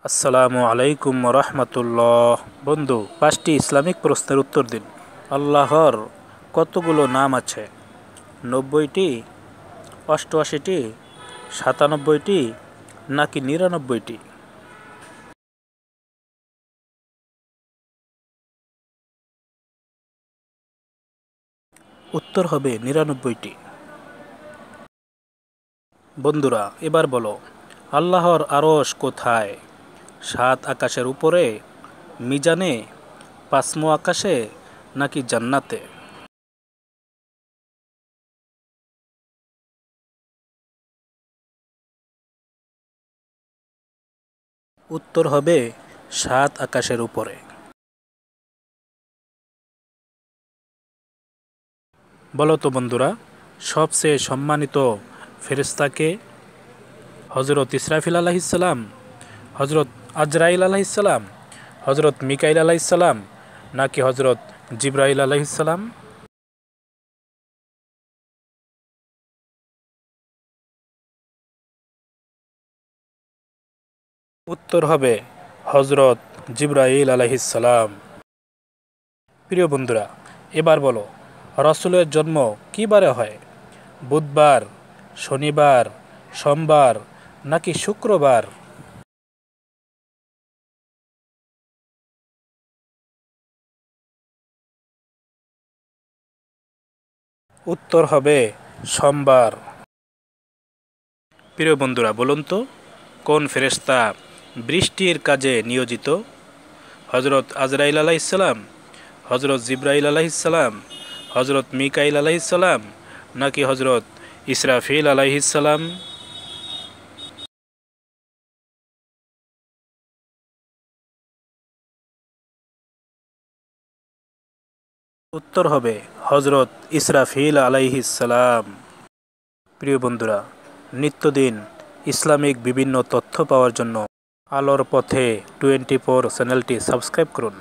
আসসালামু আলাইকুম রহমতুল্লাহ। বন্ধু, 5টি ইসলামিক প্রশ্নের উত্তর দিন। আল্লাহর কতগুলো নাম আছে? 90টি, 88টি, 97টি নাকি 99টি? উত্তর হবে 99টি। বন্ধুরা, এবার বলো, আল্লাহর আরশ কোথায়? 7 আকাশের উপরে, মিজানে, পাঁচমো আকাশে নাকি জান্নাতে? উত্তর হবে 7 আকাশের উপরে। বলো তো বন্ধুরা, সবচেয়ে সম্মানিত ফেরেশতাকে? হজরত ইসরাফিল আলাইহিসসালাম, হজরত আজরাইল আলাইহিসসালাম, হজরত মিকাইল আলাইহিসসালাম নাকি হজরত জিব্রাইল আলাইহিসসালাম? উত্তর হবে হজরত জিব্রাইল আলাইহিসসালাম। প্রিয় বন্ধুরা, এবার বলো, রসুলের জন্ম কী বারে হয়? বুধবার, শনিবার, সোমবার নাকি শুক্রবার? উত্তর হবে সোমবার। প্রিয় বন্ধুরা, বলুন তো, কোন ফেরেশতা বৃষ্টির কাজে নিয়োজিত? হজরত আজরাইল আলাইহিসসালাম, হজরত জিব্রাইল আলাইহিসসালাম, হজরত মিকাইল আলাইহিসসালাম নাকি হজরত ইসরাফিল আলাইহিসসালাম? উত্তর হবে হজরত ইসরাফিল আলাইহিসসালাম। প্রিয় বন্ধুরা, নিত্যদিন ইসলামিক বিভিন্ন তথ্য পাওয়ার জন্য আলোর পথে 24 চ্যানেলটি সাবস্ক্রাইব করুন।